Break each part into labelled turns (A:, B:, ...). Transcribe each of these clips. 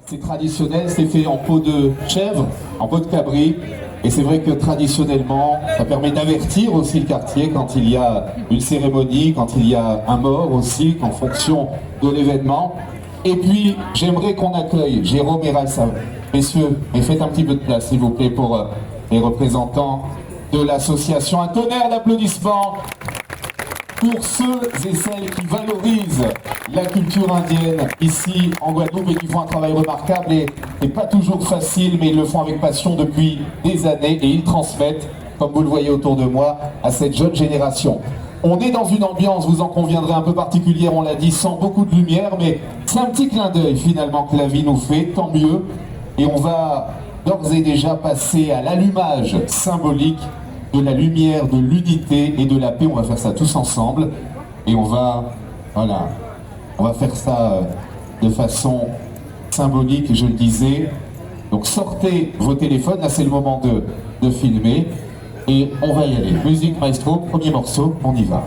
A: C'est traditionnel, c'est fait en peau de chèvre, en peau de cabri. Et c'est vrai que traditionnellement, ça permet d'avertir aussi le quartier quand il y a une cérémonie, quand il y a un mort aussi, en fonction de l'événement. Et puis, j'aimerais qu'on accueille Jérôme et Ralsa. Messieurs, mais faites un petit peu de place, s'il vous plaît, pour les représentants de l'association. Un tonnerre d'applaudissements pour ceux et celles qui valorisent la culture indienne ici en Guadeloupe et qui font un travail remarquable et pas toujours facile, mais ils le font avec passion depuis des années et ils transmettent, comme vous le voyez autour de moi, à cette jeune génération. On est dans une ambiance, vous en conviendrez, un peu particulière, on l'a dit, sans beaucoup de lumière, mais c'est un petit clin d'œil finalement que la vie nous fait, tant mieux. Et on va d'ores et déjà passer à l'allumage symbolique de la lumière, de l'unité et de la paix. On va faire ça tous ensemble et on va faire ça de façon symbolique, je le disais. Donc sortez vos téléphones, là c'est le moment de filmer et on va y aller. Musique maestro, premier morceau, on y va.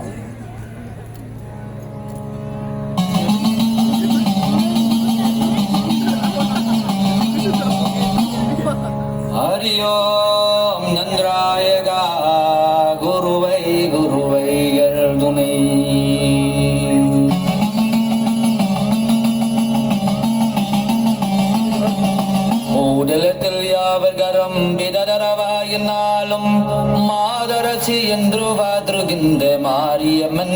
B: Om Nandrayaga Guruvai Gardunai Udalatil Yavargaram Vidaravayinalum Madarasi Endru Vadruginde Mariaman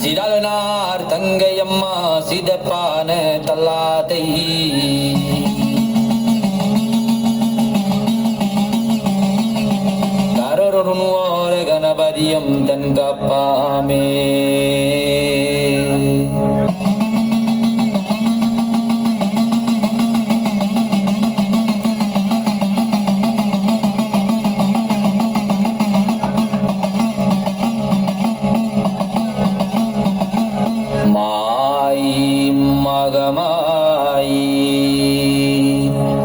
B: Sidalanar Tangayamma Sidapane Taladai Darurunwar Ganabadiyam Tangapame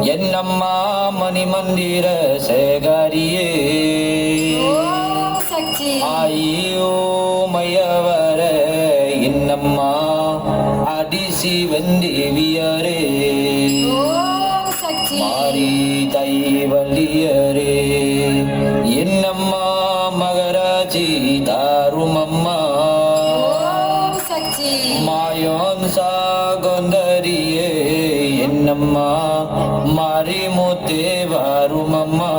B: Yennamma Mani Mandira Segariye Ayo Mayavare Yennamma Adisi Vendiviyare Mari Taivaliyare Yennamma Magaraji Darumamma Mayon Sagondariye Yennamma Marimutte Varumamma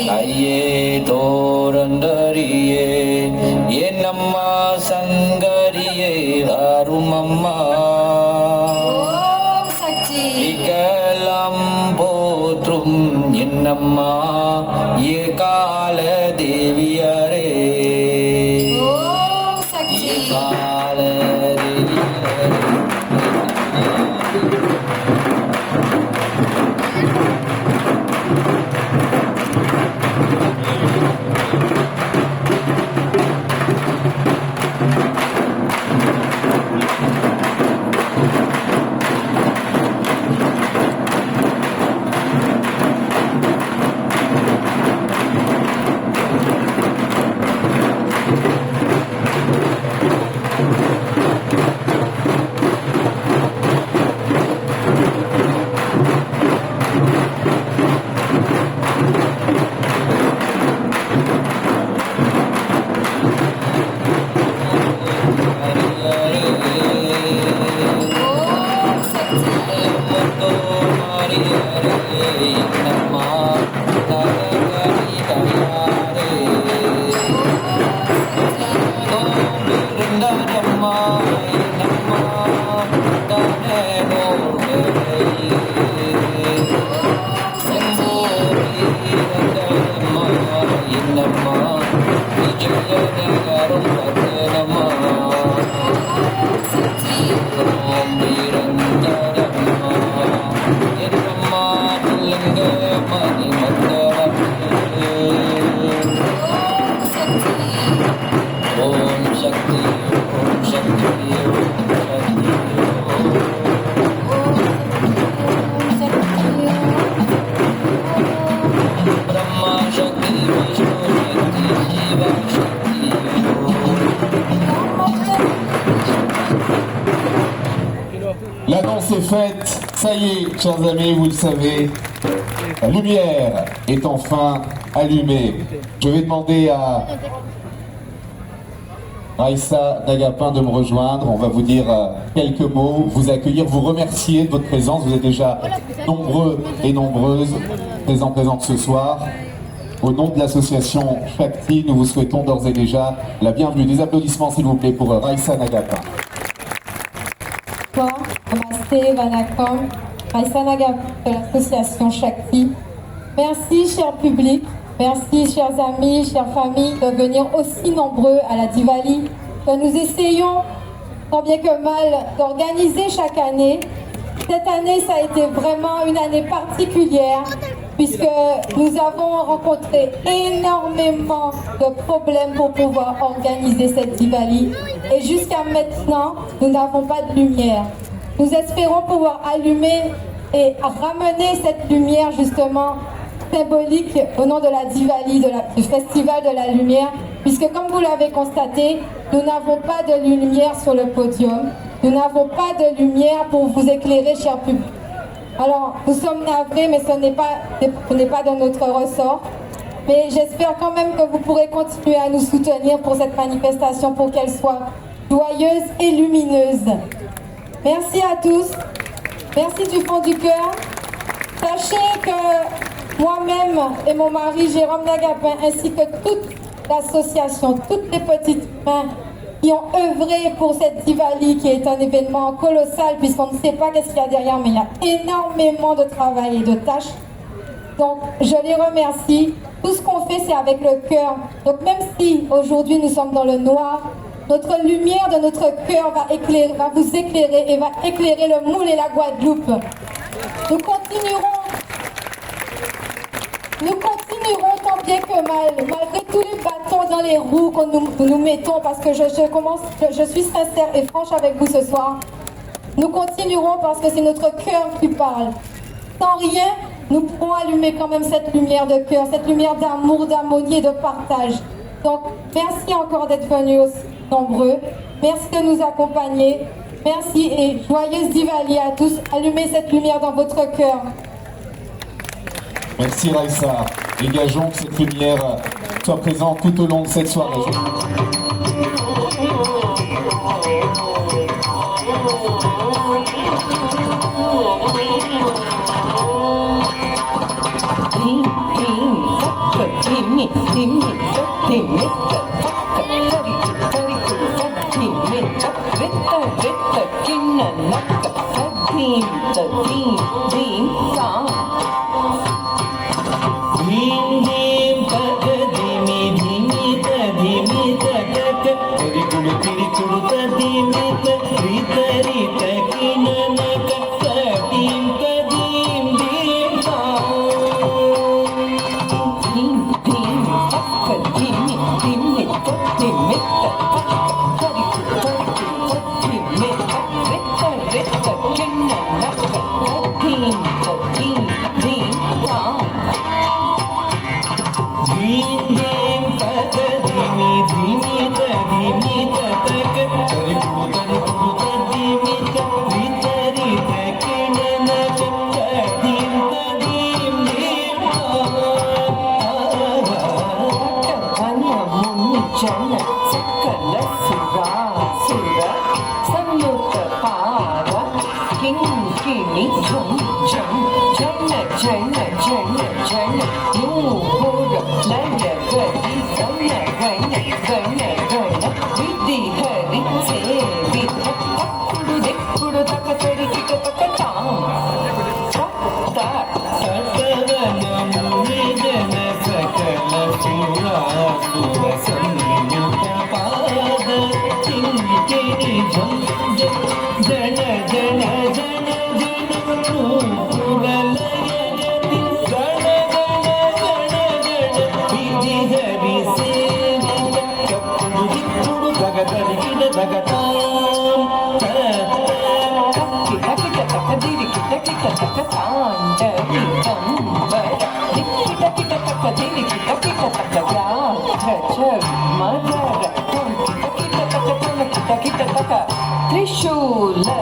B: Aye Torandariye Yennamma Sangariye Varumamma Ikalam Potrum Yennamma Yekala Deviyare
A: L'annonce est faite, ça y est, chers amis, vous le savez, la lumière est enfin allumée. Je vais demander à Raissa Nagapin de me rejoindre. On va vous dire quelques mots, vous accueillir, vous remercier de votre présence. Vous êtes déjà nombreux et nombreuses présentes ce soir. Au nom de l'association Shakti, nous vous souhaitons d'ores et déjà la bienvenue. Des applaudissements s'il vous plaît pour Raissa Nagapin.
C: Bonsoir, Namaste, Vanakkam, Raissa Nagapin de l'association Shakti. Merci cher public, merci chers amis, chères familles de venir aussi nombreux à la Diwali que nous essayons tant bien que mal d'organiser chaque année. Cette année, ça a été vraiment une année particulière puisque nous avons rencontré énormément de problèmes pour pouvoir organiser cette Diwali. Et jusqu'à maintenant, nous n'avons pas de lumière. Nous espérons pouvoir allumer et ramener cette lumière justement symbolique au nom de la Diwali, du Festival de la Lumière, puisque comme vous l'avez constaté, nous n'avons pas de lumière sur le podium, nous n'avons pas de lumière pour vous éclairer, cher public. Alors, nous sommes navrés, mais ce n'est pas de notre ressort. Mais j'espère quand même que vous pourrez continuer à nous soutenir pour cette manifestation, pour qu'elle soit joyeuse et lumineuse. Merci à tous. Merci du fond du cœur. Sachez que moi-même et mon mari Jérôme Nagapin, ainsi que toute l'association, toutes les petites mains qui ont œuvré pour cette Diwali, qui est un événement colossal, puisqu'on ne sait pas qu'est-ce qu'il y a derrière, mais il y a énormément de travail et de tâches. Donc, je les remercie. Tout ce qu'on fait, c'est avec le cœur. Donc, même si aujourd'hui nous sommes dans le noir, notre lumière de notre cœur va vous éclairer et va éclairer le Moule et la Guadeloupe. Nous continuerons tant bien que mal, malgré tous les bâtons dans les roues que nous mettons, parce que je suis sincère et franche avec vous ce soir. Nous continuerons parce que c'est notre cœur qui parle. Sans rien, nous pourrons allumer quand même cette lumière de cœur, cette lumière d'amour, d'harmonie et de partage. Donc, merci encore d'être venus aussi nombreux. Merci de nous accompagner. Merci et joyeuse Diwali à tous. Allumez cette lumière dans votre cœur.
A: Merci Raissa. Dégageons que cette lumière soit présente tout au long de cette soirée.
D: Trishula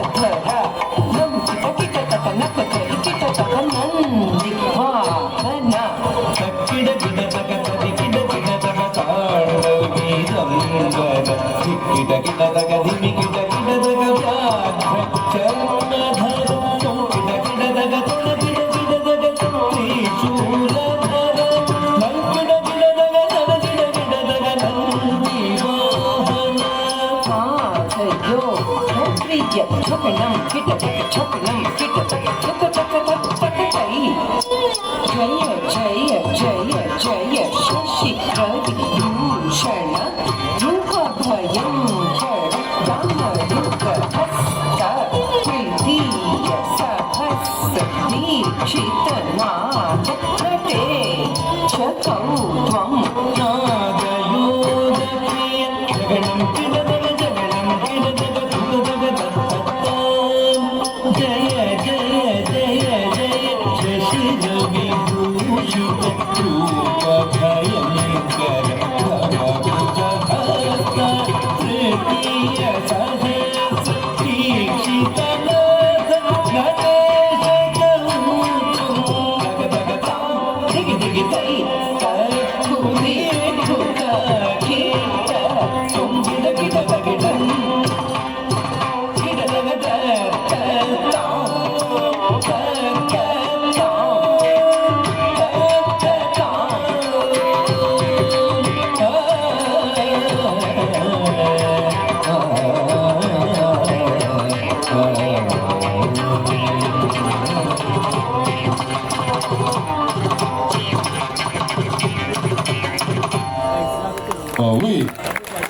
A: Oh oui,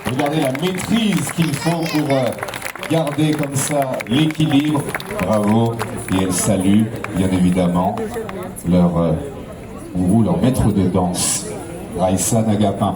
A: regardez la maîtrise qu'il faut pour garder comme ça l'équilibre. Bravo. Et elle salue, bien évidemment, leur gourou, leur maître de danse, Raissa Nagapin.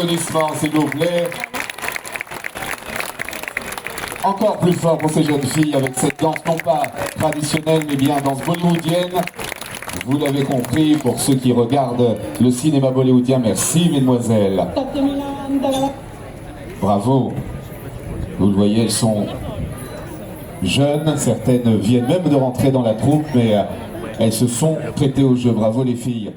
A: applaudissements, s'il vous plaît. Encore plus fort pour ces jeunes filles avec cette danse non pas traditionnelle mais bien danse bollywoodienne. Vous l'avez compris, pour ceux qui regardent le cinéma bollywoodien, merci mesdemoiselles. Bravo. Vous le voyez, elles sont jeunes, certaines viennent même de rentrer dans la troupe, mais elles se sont prêtées au jeu. Bravo les filles.